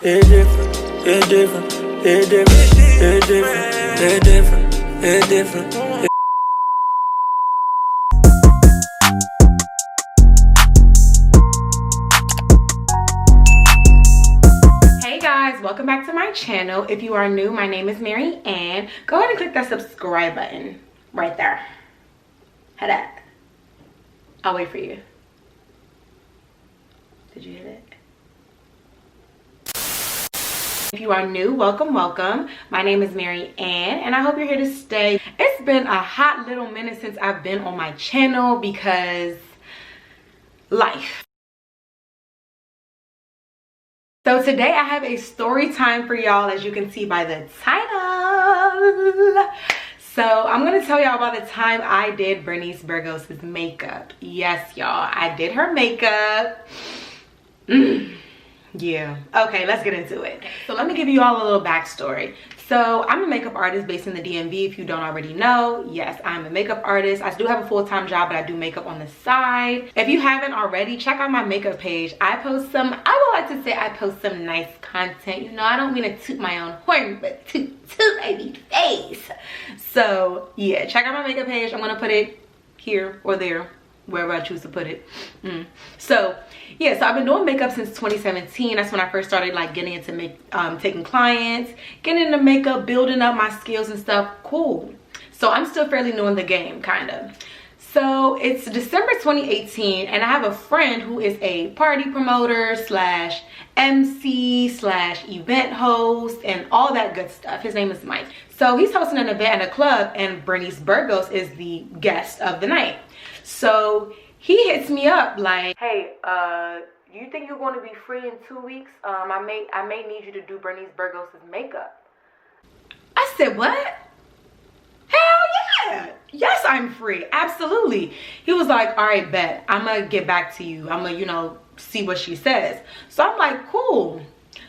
It different, it different, it different, it different, it different, it different. Hey guys, welcome back to my channel. If you are new, my name is Mary Ann. Go ahead and click that subscribe button right there. Hit that. I'll wait for you. Did you hit it? If you are new, welcome. My name is Mary Ann and I hope you're here to stay. It's been a hot little minute since I've been on my channel because life. So today I have a story time for y'all, as you can see by the title. So I'm gonna tell y'all about the time I did Bernice Burgos' makeup. Yes, y'all, I did her makeup. Yeah, okay, let's get into it. So let me give you all a little backstory. So I'm a makeup artist based in the DMV, if you don't already know. Yes, I'm a makeup artist. I do have a full-time job, but I do makeup on the side. If you haven't already, check out my makeup page. I post some, I would like to say I post some nice content. You know, I don't mean to toot my own horn, but toot my face. So yeah, check out my makeup page. I'm gonna put it here or there, wherever I choose to put it. So yeah, so I've been doing makeup since 2017. That's when I first started like getting into taking clients, getting into makeup, building up my skills and stuff. Cool. So I'm still fairly new in the game, kind of. So it's December 2018 and I have a friend who is a party promoter slash MC slash event host and all that good stuff. His name is Mike. So he's hosting an event at a club and Bernice Burgos is the guest of the night. So he hits me up like, hey, you think you're going to be free in 2 weeks? I may need you to do Bernice Burgos' makeup. I said, what? Hell yeah. Yes, I'm free. Absolutely. He was like, all right, bet. I'm going to get back to you. I'm going to, see what she says. So I'm like, cool.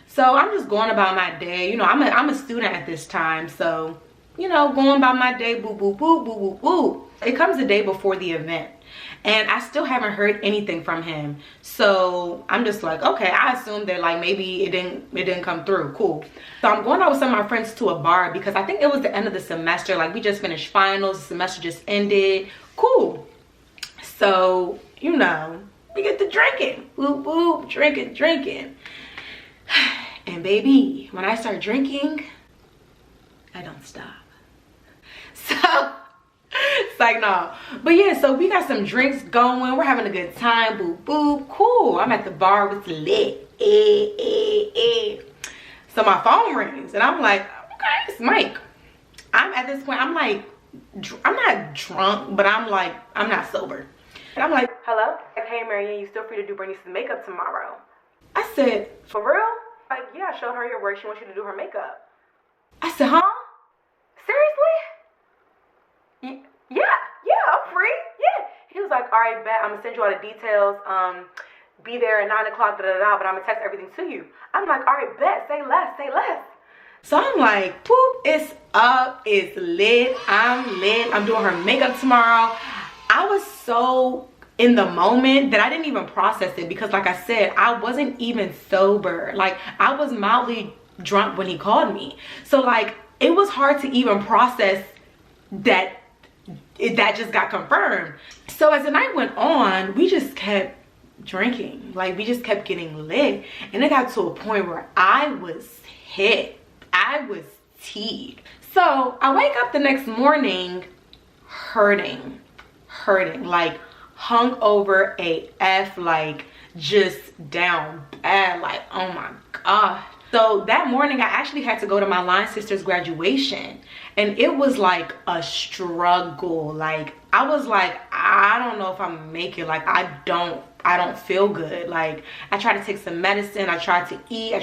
So I'm just going about my day. I'm a student at this time. So, going about my day, boo, boo, boo, boo, boo, boo. It comes the day before the event. And I still haven't heard anything from him. So I'm just like, okay, I assumed that like maybe it didn't come through. Cool. So I'm going out with some of my friends to a bar because I think it was the end of the semester. Like we just finished finals, the semester just ended. Cool. So, we get to drinking. Whoop, whoop, drinking. And baby, when I start drinking, I don't stop. So it's like, no. But yeah, so we got some drinks going. We're having a good time. Boo, boo. Cool. I'm at the bar with lit. So my phone rings. And I'm like, okay, it's Mike. I'm at this point, I'm like, I'm not drunk, but I'm not sober. And I'm like, hello? Like, hey, Marianne, you still free to do Bernice's makeup tomorrow? I said, for real? Like, yeah, I showed her your work. She wants you to do her makeup. I said, huh? Seriously? Yeah, I'm free. Yeah. He was like, all right, bet. I'm gonna send you all the details. Be there at 9 o'clock, but I'm gonna text everything to you. I'm like, all right, bet. Say less. So I'm like, poop, it's up, it's lit. I'm lit. I'm doing her makeup tomorrow. I was so in the moment that I didn't even process it because like I said, I wasn't even sober. Like I was mildly drunk when he called me. So like it was hard to even process that just got confirmed. So as the night went on, we just kept drinking. Like we just kept getting lit. And it got to a point where I was hit. I was teed. So I wake up the next morning hurting, like hung over AF, like just down bad, like oh my god. So that morning I actually had to go to my line sister's graduation and it was like a struggle. Like I was like, I don't know if I'm gonna make it. Like I don't feel good. Like I tried to take some medicine, I tried to eat,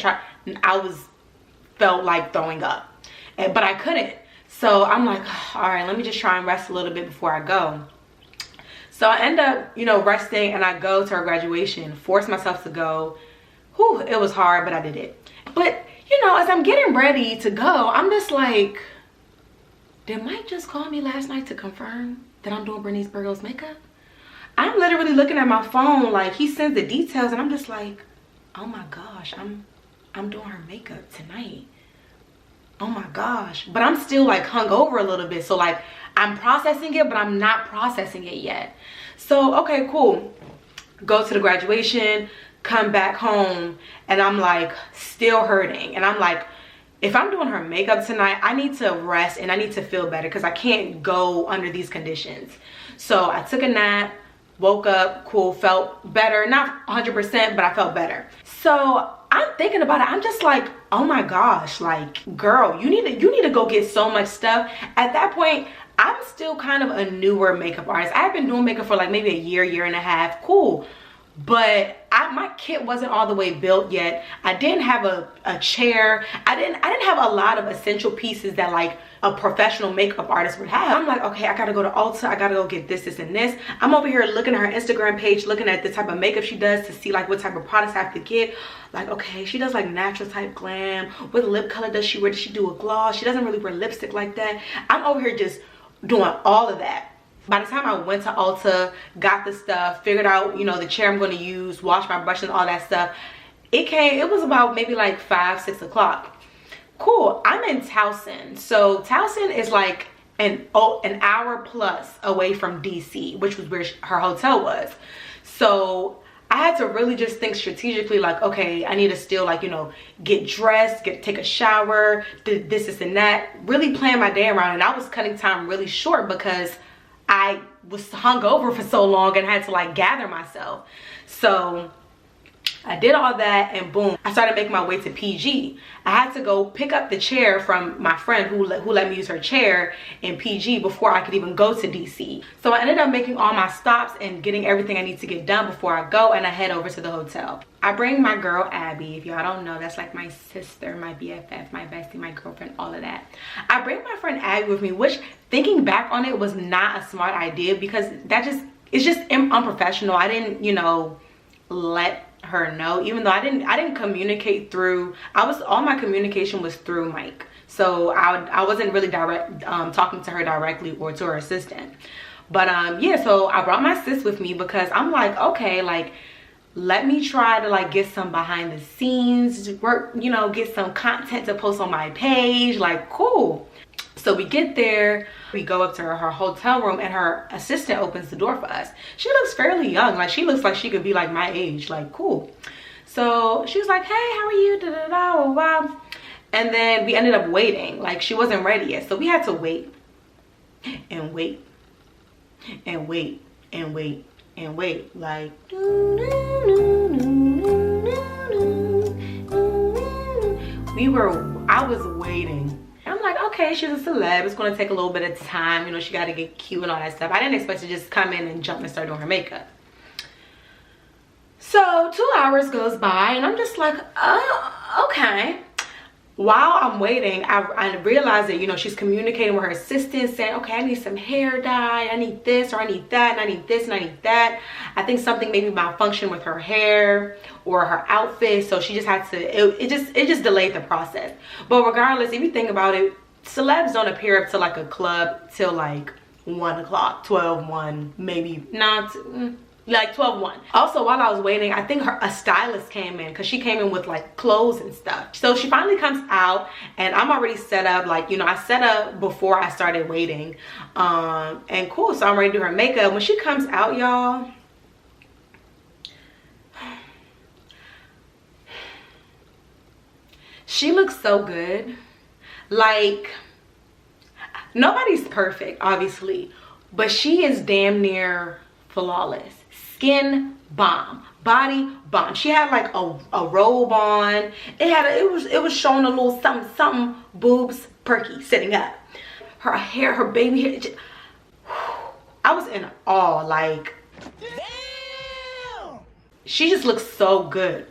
felt like throwing up, but I couldn't. So I'm like, all right, let me just try and rest a little bit before I go. So I end up, resting and I go to her graduation, force myself to go. Whew, it was hard, but I did it. But, as I'm getting ready to go, I'm just like, did Mike just call me last night to confirm that I'm doing Bernice Burgos makeup? I'm literally looking at my phone, like he sends the details and I'm just like, oh my gosh, I'm I'm doing her makeup tonight. Oh my gosh. But I'm still like hungover a little bit. So like I'm processing it, but I'm not processing it yet. So, okay, cool. Go to the graduation, come back home, and I'm like still hurting. And I'm like, if I'm doing her makeup tonight, I need to rest and I need to feel better because I can't go under these conditions. So I took a nap, woke up, cool, felt better. Not 100%, but I felt better. So I'm thinking about it. I'm just like, oh my gosh, like, girl, you need to go get so much stuff. At that point, I'm still kind of a newer makeup artist. I've been doing makeup for like maybe a year and a half. Cool. But my kit wasn't all the way built yet. I didn't have a chair. I didn't have a lot of essential pieces that like a professional makeup artist would have. I'm like, okay, I gotta go to Ulta. I gotta go get this and this. I'm over here looking at her Instagram page, looking at the type of makeup she does to see like what type of products I have to get. Like, okay, she does like natural type glam. What lip color does she wear? Does she do a gloss? She doesn't really wear lipstick like that. I'm over here just doing all of that. By the time I went to Ulta, got the stuff, figured out, you know, the chair I'm going to use, wash my brushes, all that stuff, it was about maybe like 5, 6 o'clock. Cool. I'm in Towson. So Towson is like an hour plus away from DC, which was where her hotel was. So I had to really just think strategically, like, okay, I need to still like, you know, get dressed, take a shower, this and that, really plan my day around. And I was cutting time really short because I was hungover for so long and had to like gather myself. So I did all that and boom, I started making my way to PG. I had to go pick up the chair from my friend who let me use her chair in PG before I could even go to DC. So I ended up making all my stops and getting everything I need to get done before I go, and I head over to the hotel. I bring my girl Abby. If y'all don't know, that's like my sister, my BFF, my bestie, my girlfriend, all of that. I bring my friend Abby with me, which thinking back on it was not a smart idea because it's just unprofessional. I didn't, you know, let her know, even though I didn't communicate through, all my communication was through Mike. So I wasn't really talking to her directly or to her assistant. But yeah, so I brought my sis with me because I'm like, okay, like, let me try to like get some behind the scenes work, you know, get some content to post on my page, like, cool. So we get there, we go up to her hotel room, and her assistant opens the door for us. She looks fairly young, like she looks like she could be like my age, like, cool. So she was like, hey, how are you, da da da, wow. And then we ended up waiting, like she wasn't ready yet. So we had to wait and wait and wait and wait and wait, like, I was waiting. I'm like, okay, she's a celeb. It's going to take a little bit of time. You know, she got to get cute and all that stuff. I didn't expect to just come in and jump and start doing her makeup. So 2 hours goes by and I'm just like, oh, okay. While I'm waiting, I realized that, you know, she's communicating with her assistant saying, okay, I need some hair dye. I need this, or I need that, and I need this, and I need that. I think something maybe malfunctioned with her hair or her outfit. So she just had to, it just delayed the process. But regardless, if you think about it, celebs don't appear up to like a club till like 1 o'clock, 12, 1, maybe not. Like 12-1. Also, while I was waiting, I think a stylist came in because she came in with like clothes and stuff. So she finally comes out and I'm already set up, like, you know, I set up before I started waiting. And cool, so I'm ready to do her makeup. When she comes out, y'all, she looks so good. Like, nobody's perfect, obviously, but she is damn near flawless. Skin bomb, body bomb. She had like a robe on. It was showing a little something, boobs perky sitting up. Her hair, her baby hair. I was in awe. Like, damn. She just looks so good.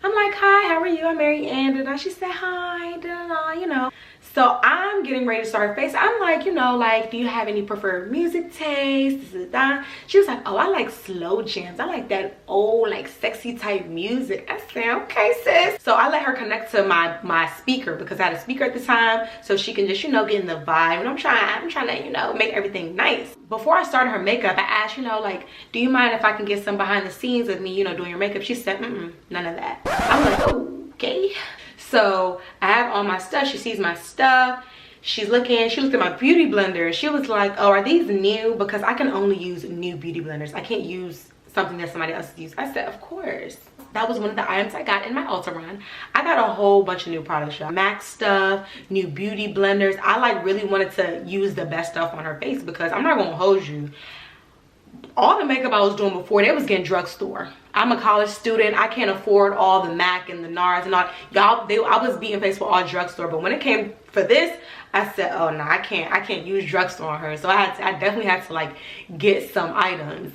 I'm like, hi, how are you? I'm Mary Ann. And she said, hi, you know. So I'm getting ready to start her face. I'm like, you know, like, do you have any preferred music taste? She was like, oh, I like slow jams. I like that old, like, sexy type music. I said, okay, sis. So I let her connect to my speaker because I had a speaker at the time, so she can just, you know, get in the vibe. And I'm trying to, you know, make everything nice. Before I started her makeup, I asked, you know, like, do you mind if I can get some behind the scenes of me, you know, doing your makeup? She said, none of that. I'm like, oh, okay. So I have all my stuff. She sees my stuff. She looked at my beauty blender. She was like, oh, are these new? Because I can only use new beauty blenders. I can't use something that somebody else used. I said, of course. That was one of the items I got in my Ulta run. I got a whole bunch of new products, y'all. MAC stuff, new beauty blenders. I like really wanted to use the best stuff on her face because I'm not gonna hold you. All the makeup I was doing before, they was getting drugstore. I'm a college student. I can't afford all the MAC and the NARS and all. Y'all, I was beating face for all drugstore. But when it came for this, I said, oh no, I can't use drugstore on her. So I definitely had to like get some items.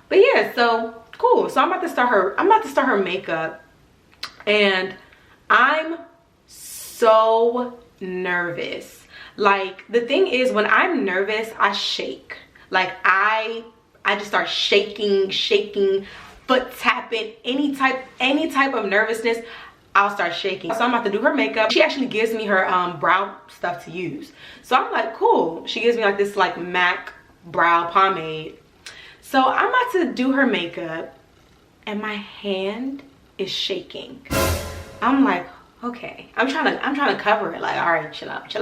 But yeah, so cool. So I'm about to start her makeup, and I'm so nervous. Like, the thing is, when I'm nervous, I shake. Like I just start shaking, foot tapping, any type of nervousness, I'll start shaking. So I'm about to do her makeup. She actually gives me her brow stuff to use. So I'm like, cool. She gives me like this like MAC brow pomade. So I'm about to do her makeup and my hand is shaking. I'm like, okay. I'm trying to cover it. Like, all right, chill out.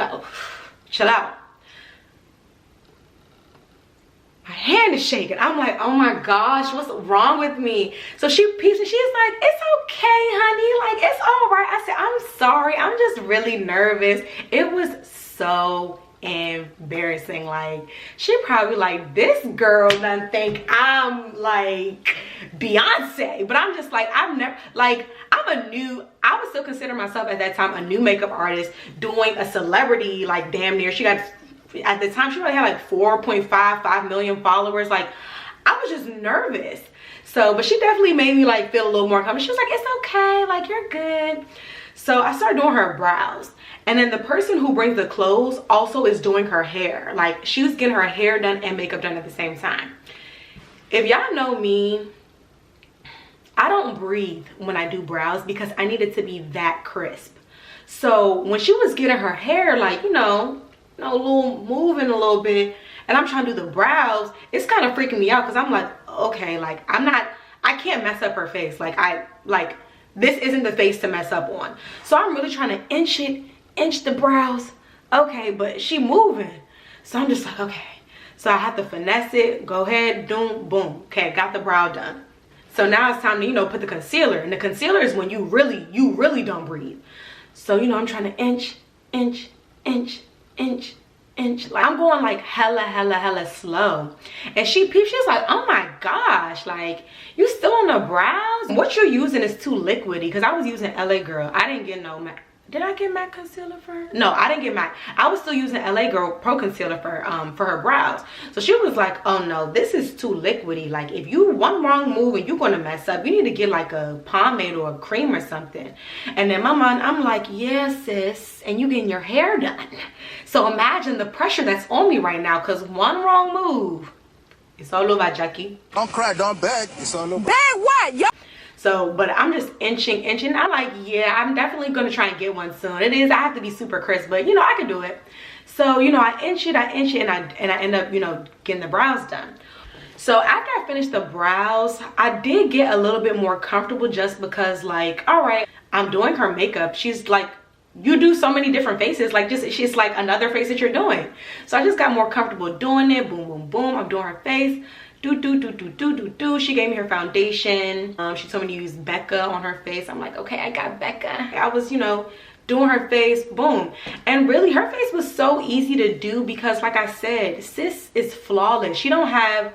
My hand is shaking. I'm like, oh my gosh, what's wrong with me? So she peeps and she's like, it's okay, honey. Like, it's all right. I said, I'm sorry. I'm just really nervous. It was so embarrassing. Like, she probably like, this girl doesn't think I'm like Beyonce. But I'm just like, I would still consider myself at that time a new makeup artist doing a celebrity, like damn near. She got, at the time, she probably had like 4.5 million followers. Like, I was just nervous. So, but she definitely made me like feel a little more confident. She was like, it's okay, like you're good. So I started doing her brows. And then the person who brings the clothes also is doing her hair. Like, she was getting her hair done and makeup done at the same time. If y'all know me, I don't breathe when I do brows because I need it to be that crisp. So when she was getting her hair, like, you know, a little moving a little bit, and I'm trying to do the brows, it's kind of freaking me out because I'm like, okay, like I can't mess up her face. Like this isn't the face to mess up on. So I'm really trying to inch the brows. Okay, but she moving. So I'm just like, okay. So I have to finesse it, go ahead, boom, boom. Okay, got the brow done. So now it's time to, you know, put the concealer. And the concealer is when you really don't breathe. So, you know, I'm trying to inch. Like, I'm going like hella slow. And she peeps, she's like, oh my gosh, like, you still on the brows? What you're using is too liquidy, because I was using LA Girl. I didn't get no MAC. Did I get MAC concealer for her? No, I didn't get MAC. I was still using LA Girl Pro Concealer for her brows. So she was like, oh no, this is too liquidy. Like, if you one wrong move and you're gonna mess up, you need to get like a pomade or a cream or something. And then my mind, I'm like, yeah, sis, and you getting your hair done. So imagine the pressure that's on me right now, because one wrong move, it's all over, Jackie. Don't cry, don't beg. It's all over. Beg what? Yo. So, but I'm just inching. I'm like, yeah, I'm definitely gonna try and get one soon. It is, I have to be super crisp, but you know, I can do it. So, you know, I inch it, and I end up, you know, getting the brows done. So after I finished the brows, I did get a little bit more comfortable, just because, like, all right, I'm doing her makeup. She's like, you do so many different faces, like, just, she's like another face that you're doing. So I just got more comfortable doing it. Boom, boom, boom. I'm doing her face. Do. She gave me her foundation. She told me to use Becca on her face. I'm like, okay, I got Becca. I was, you know, doing her face. Boom. And really, her face was so easy to do because, like I said, sis is flawless. She don't have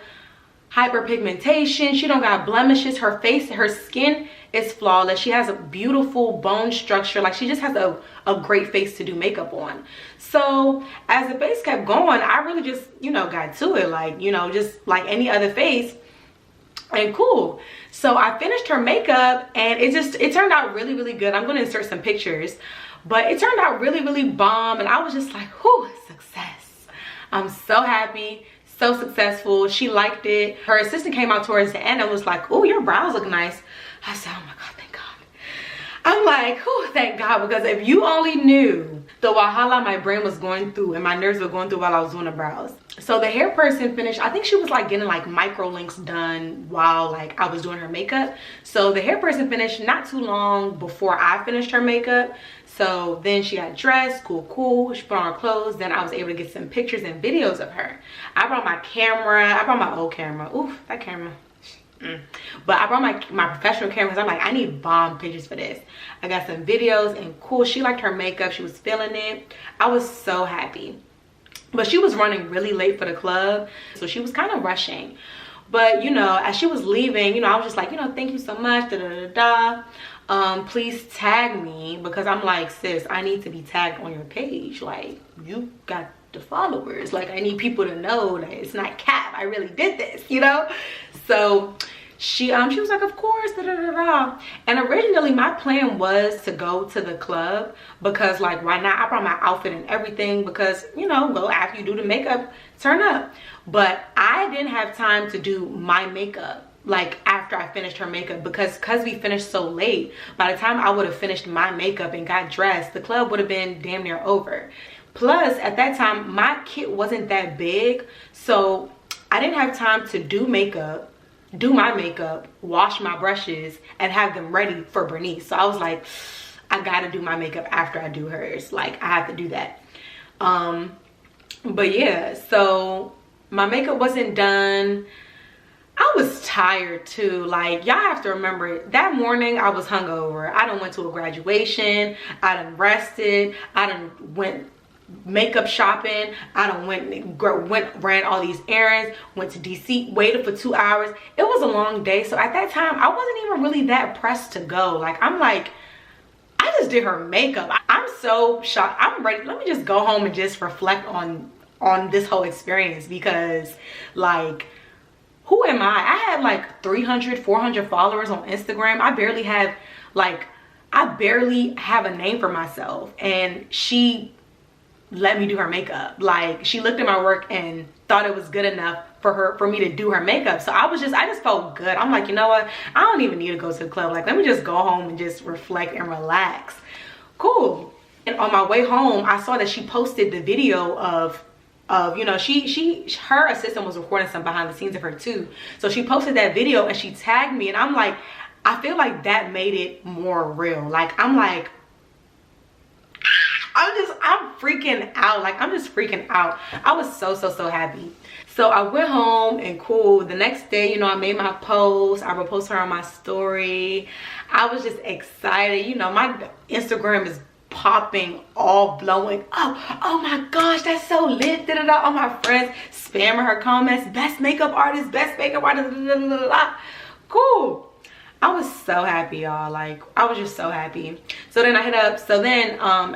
hyperpigmentation. She don't got blemishes. Her face, her skin is flawless. She has a beautiful bone structure. Like, she just has a great face to do makeup on. So as the face kept going, I really just, you know, got to it, like, you know, just like any other face. And cool. So I finished her makeup, and it turned out really good. I'm going to insert some pictures, but it turned out really bomb. And I was just like, whew, success. I'm so happy. So successful. She liked it. Her assistant came out towards the end and was like, oh, your brows look nice. I said, oh my God, thank God. I'm like, oh, thank God, because if you only knew the wahala my brain was going through and my nerves were going through while I was doing the brows. So the hair person finished, I think she was like getting like micro links done while like I was doing her makeup. So the hair person finished not too long before I finished her makeup. So then she got dressed, cool. She put on her clothes. Then I was able to get some pictures and videos of her. I brought my camera. I brought my old camera. Oof, that camera. But I brought my professional camera because I'm like, I need bomb pictures for this. I got some videos and cool. She liked her makeup. She was feeling it. I was so happy. But she was running really late for the club, so she was kind of rushing. But you know, as she was leaving, you know, I was just like, you know, thank you so much, please tag me, because I'm like, sis, I need to be tagged on your page. Like, you got the followers, like I need people to know that it's not cap, I really did this, you know. So she was like, of course, and originally my plan was to go to the club because like, why not? I brought my outfit and everything because, you know, go after you do the makeup, turn up. But I didn't have time to do my makeup like after I finished her makeup because we finished so late. By the time I would have finished my makeup and got dressed, the club would have been damn near over. Plus at that time my kit wasn't that big, so I didn't have time to do makeup, do my makeup, wash my brushes, and have them ready for Bernice. So I was like, I gotta do my makeup after I do hers. Like, I have to do that. But yeah, so my makeup wasn't done. I was tired too. Like, y'all have to remember, that morning I was hungover. I done went to a graduation. I done rested. I done went makeup shopping. I done ran all these errands, went to DC, waited for 2 hours. It was a long day. So at that time I wasn't even really that pressed to go. Like, I'm like, I just did her makeup. I'm so shocked. I'm ready. Let me just go home and just reflect on this whole experience, because like, who am I had like 300-400 followers on Instagram. I barely have a name for myself, and she let me do her makeup. Like, she looked at my work and thought it was good enough for me to do her makeup. So I just felt good. I'm like, you know what, I don't even need to go to the club. Like, let me just go home and just reflect and relax. Cool. And on my way home, I saw that she posted the video of you know, her assistant was recording some behind the scenes of her too. So she posted that video and she tagged me, and I'm like, I feel like that made it more real. Like, I'm like, I'm freaking out. Like, I'm just freaking out. I was so happy. So I went home and cool. The next day, you know, I made my post. I reposted her on my story. I was just excited. You know, my Instagram is popping, all blowing up. Oh my gosh, that's so lit. All my friends spamming her comments, best makeup artist, cool. I was so happy, y'all. Like, I was just so happy. So then I hit up,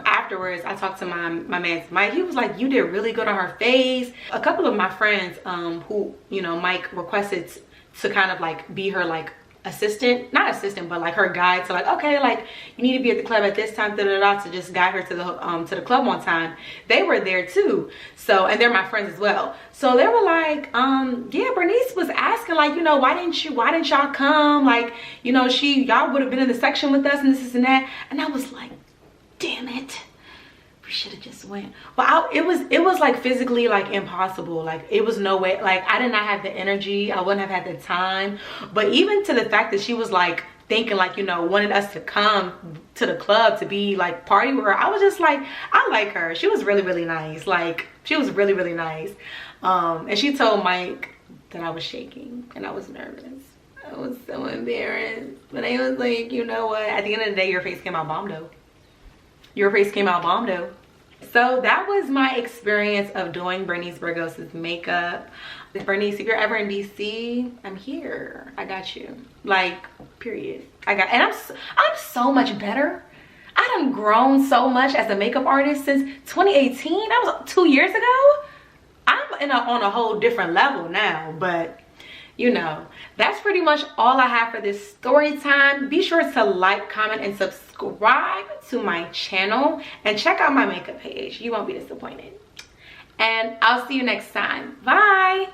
afterwards I talked to my man Mike. He was like, you did really good on her face. A couple of my friends who, you know, Mike requested to kind of like be her like assistant, not assistant, but like her guide to like, okay, like, you need to be at the club at this time, to just guide her to the club on time. They were there too. So, and they're my friends as well. So they were like, yeah, Bernice was asking, like, you know, why didn't y'all come? Like, you know, y'all would have been in the section with us and this and that. And I was like, damn it, we should have just went. But it was like physically like impossible. Like, it was no way. Like, I did not have the energy. I wouldn't have had the time. But even to the fact that she was like thinking, like, you know, wanted us to come to the club to be like party with her, I was just like, I like her. She was really nice. Like, she was really nice. And she told Mike that I was shaking and I was nervous. I was so embarrassed. But I was like, you know what, at the end of the day, your face came out bomb though. Your face came out bomb though. So that was my experience of doing Bernice Burgos's makeup. Bernice, if you're ever in DC, I'm here. I got you. Like, period. And I'm so much better. I done grown so much as a makeup artist since 2018. That was 2 years ago. I'm on a whole different level now, but you know, that's pretty much all I have for this story time. Be sure to like, comment, and subscribe to my channel, and check out my makeup page. You won't be disappointed. And I'll see you next time. Bye.